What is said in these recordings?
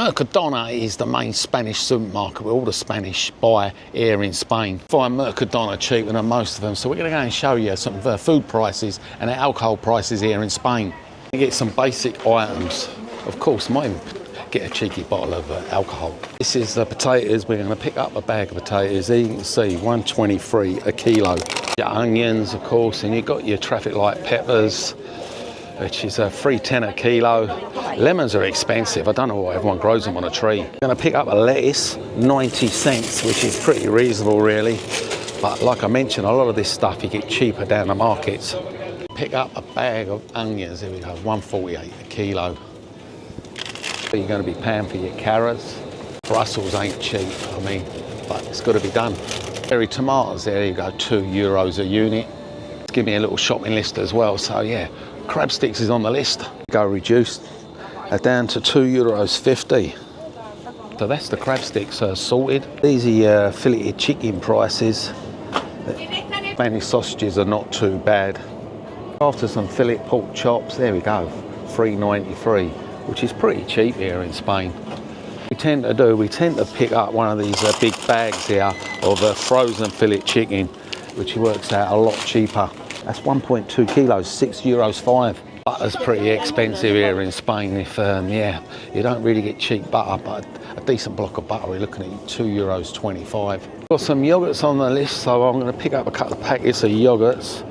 Mercadona is the main Spanish supermarket where all the Spanish buy here in Spain. Find Mercadona cheaper than most of them, so we're going to go and show you some food prices and alcohol prices here in Spain. You get some basic items. Of course, might even get a cheeky bottle of alcohol. This is the potatoes. We're going to pick up a bag of potatoes. There you can see 123 a kilo. Your onions, of course, and you've got your traffic light peppers, which is $3.10 a kilo. Lemons are expensive. I don't know why everyone grows them on a tree. I'm going to pick up a lettuce, 90 cents, which is pretty reasonable really. But like I mentioned, a lot of this stuff you get cheaper down the markets. Pick up a bag of onions. Here we go, 148 a kilo. You're going to be paying for your carrots. Brussels ain't cheap, I mean, but it's got to be done. Cherry tomatoes, there you go, €2 a unit. Give me a little shopping list as well, so yeah. Crab sticks is on the list. Go reduced, down to €2.50. So that's the crab sticks sorted. These are your filleted chicken prices. Spanish sausages are not too bad. After some fillet pork chops, there we go, $3.93, which is pretty cheap here in Spain. We tend to pick up one of these big bags here of frozen fillet chicken, which works out a lot cheaper. That's 1.2 kilos, €6.05. Butter's pretty expensive here in Spain. If yeah, you don't really get cheap butter, but a decent block of butter, we're looking at €2.25. Got some yogurts on the list, so I'm going to pick up a couple of packets of yogurts.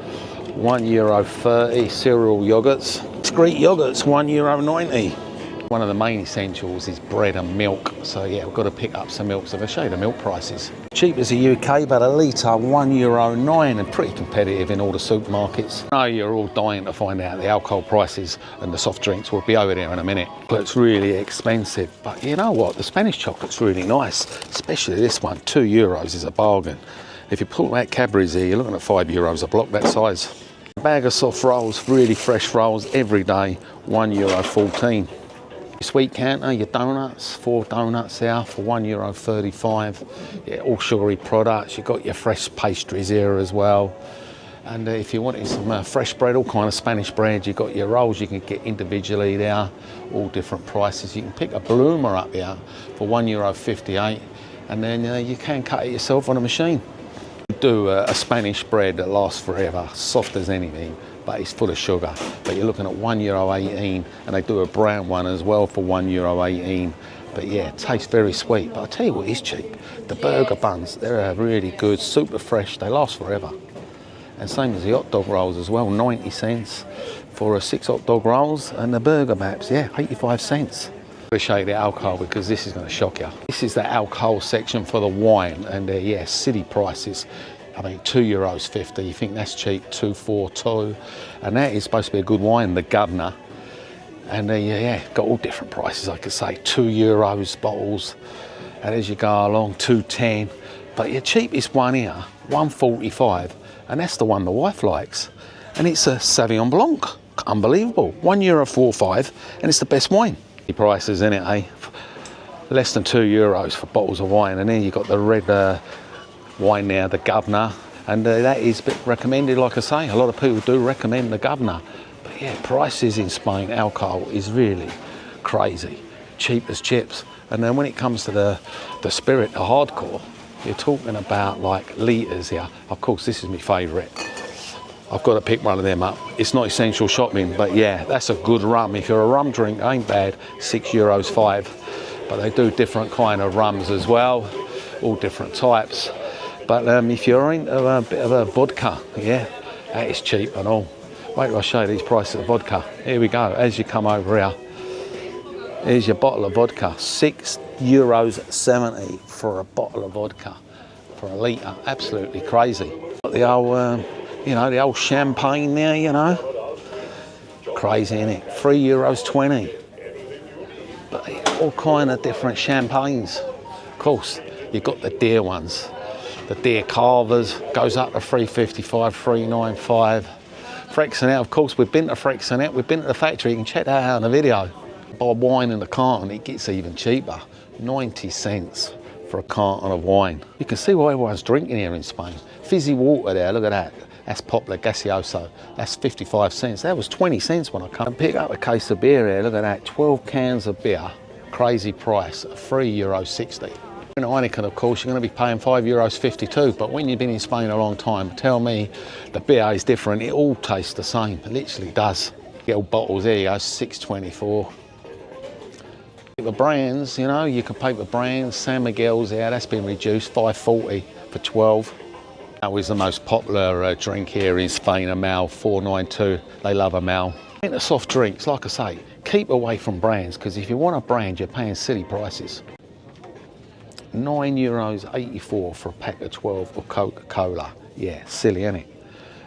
€1.30 cereal yogurts. Discreet yogurts, €1.90. One of the main essentials is bread and milk, so yeah, we've got to pick up some milk. So I'll show you the milk prices. Cheap as the UK, but a litre €1.09, and pretty competitive in all the supermarkets. I know you're all dying to find out the alcohol prices and the soft drinks. We'll be over there in a minute. But it's really expensive. But you know what? The Spanish chocolate's really nice, especially this one. €2 is a bargain. If you pull that Cadbury's here, you're looking at €5 a block, that size. A bag of soft rolls, really fresh rolls every day, €1.14. Sweet counter, your donuts, 4 donuts there for €1.35. Yeah, all sugary products. You've got your fresh pastries here as well. And if you wanted some fresh bread, all kind of Spanish bread, you've got your rolls you can get individually there, all different prices. You can pick a bloomer up here for €1.58, and then you can cut it yourself on a machine. Do a Spanish bread that lasts forever, soft as anything, but it's full of sugar. But you're looking at €1.18, and they do a brown one as well for €1.18. But yeah, it tastes very sweet. But I'll tell you what is cheap, the burger buns. They're really good, super fresh, they last forever. And same as the hot dog rolls as well, 90 cents for 6 hot dog rolls, and the burger maps, yeah, 85 cents. I'll show you the alcohol because this is going to shock you. This is the alcohol section for the wine, and yeah, city prices. I mean, €2.50. You think that's cheap? 242, and that is supposed to be a good wine, the Governor. And yeah, got all different prices. I could say €2 bottles, and as you go along, 210. But your cheapest one here, 145, and that's the one the wife likes, and it's a Sauvignon Blanc. Unbelievable, €1.45, and it's the best wine. Prices in it, eh? Less than €2 for bottles of wine, and then you've got the red wine now, the Governor, and that is a bit recommended. Like I say, a lot of people do recommend the Governor. But yeah, prices in Spain, alcohol is really crazy, cheap as chips. And then when it comes to the spirit, the hardcore, you're talking about like litres here. Of course, this is my favourite. I've got to pick one of them up. It's not essential shopping, but yeah, that's a good rum. If you're a rum drink, ain't bad, €6.05. But they do different kind of rums as well, all different types. But if you're into a bit of a vodka, yeah, that is cheap and all. Wait till I show you these prices of vodka. Here we go, as you come over here. Here's your bottle of vodka, €6.70 for a bottle of vodka, for a litre, absolutely crazy. Got the old, you know, the old champagne there, you know. Crazy, innit? €3.20. But all kind of different champagnes. Of course, you've got the deer ones. The deer carvers goes up to $3.55, $3.95. Freixenet, of course, we've been to Freixenet, we've been to the factory, you can check that out in the video. Buy wine in the carton, it gets even cheaper. 90 cents for a carton of wine. You can see why everyone's drinking here in Spain. Fizzy water there, look at that. That's Poplar Gaseoso. That's 55 cents. That was 20 cents when I come and pick up a case of beer here. Look at that, 12 cans of beer Crazy price, €3.60. In Heineken, of course, you're going to be paying €5.52, but when you've been in Spain a long time, tell me the beer is different. It all tastes the same. It literally does. Little bottles, there you go, $6.24. The brands, you know, you can pay the brands. San Miguel's there, that's been reduced, $5.40 for 12. That was the most popular drink here in Spain, a Mal, $4.92. They love a Mal. The soft drinks, like I say, keep away from brands, because if you want a brand, you're paying silly prices. €9.84 for a pack of 12 of Coca-Cola. Yeah, silly, isn't it?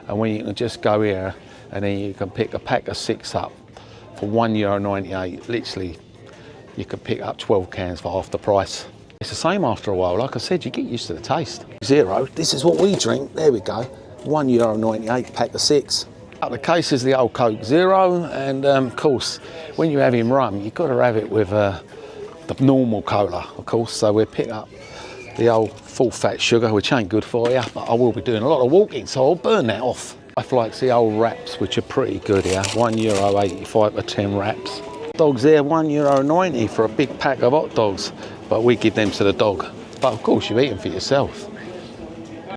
And when you can just go here and then you can pick a pack of 6 up for €1.98. Literally, you can pick up 12 cans for half the price. It's the same after a while. Like I said, you get used to the taste. Zero, this is what we drink. There we go. €1.98, pack of 6. Up the case is the old Coke Zero, and of course, when you're having rum, you've got to have it with the normal cola, of course. So we'll pick up the old full fat sugar, which ain't good for you, but I will be doing a lot of walking, so I'll burn that off. I like the old wraps, which are pretty good here. €1.85 for 10 wraps. Dogs there, €1.90 for a big pack of hot dogs, but we give them to the dog. But of course, you eat them for yourself.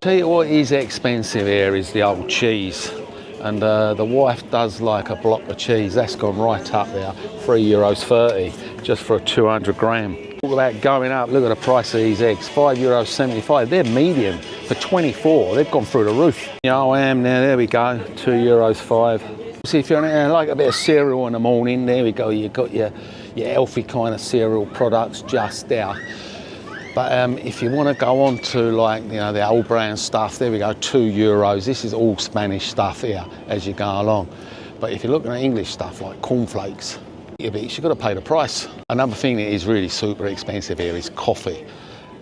Tell you what is expensive here is the old cheese. And the wife does like a block of cheese. That's gone right up there, €3.30 just for a 200 gram. Talk about going up, look at the price of these eggs, €5.75. They're medium for 24. They've gone through the roof. You know, I am now, there we go, €2.05. See, if you're like a bit of cereal in the morning, there we go, you've got your healthy kind of cereal products just there. But if you want to go on to, like, you know, the old brand stuff, there we go, €2. This is all Spanish stuff here as you go along. But if you're looking at English stuff like cornflakes, you've got to pay the price. Another thing that is really super expensive here is coffee,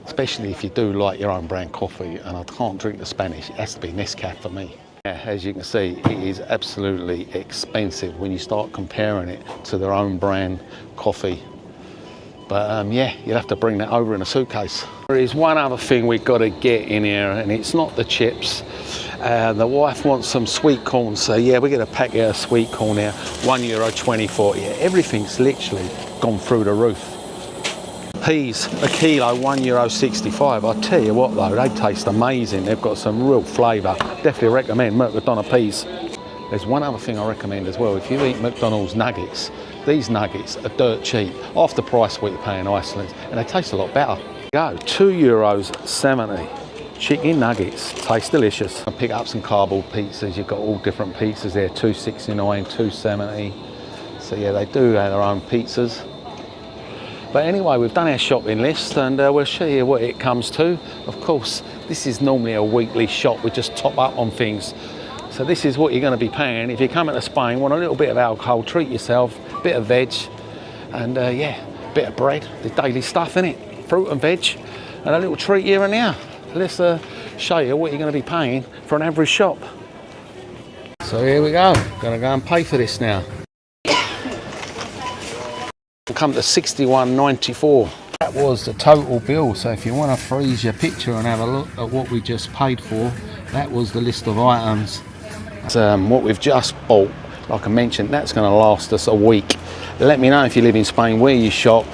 especially if you do like your own brand coffee. And I can't drink the Spanish, it has to be Nescafe for me. Yeah, as you can see, it is absolutely expensive when you start comparing it to their own brand coffee. But yeah, you'll have to bring that over in a suitcase. There is one other thing we've got to get in here, and it's not the chips. The wife wants some sweet corn, so yeah, we get a packet of sweet corn here, €1.24. Yeah, everything's literally gone through the roof. Peas, a kilo, €1.65. I tell you what though, they taste amazing. They've got some real flavour. Definitely recommend Mercadona peas. There's one other thing I recommend as well. If you eat McDonald's nuggets, these nuggets are dirt cheap, half the price what you pay in Iceland, and they taste a lot better. Go, €2.70. Chicken nuggets, taste delicious. I pick up some cardboard pizzas. You've got all different pizzas there, $2.69, $2.70. So yeah, they do have their own pizzas. But anyway, we've done our shopping list, and we'll show you what it comes to. Of course, this is normally a weekly shop. We just top up on things. So this is what you're going to be paying. If you're coming to Spain, want a little bit of alcohol, treat yourself, bit of veg, and yeah, bit of bread, the daily stuff, innit? Fruit and veg, and a little treat here and there. Let's show you what you're going to be paying for an average shop. So here we go, going to go and pay for this now. We'll come to $61.94. That was the total bill, so if you want to freeze your picture and have a look at what we just paid for, that was the list of items. What we've just bought, like I mentioned, that's going to last us a week. Let me know if you live in Spain where you shop,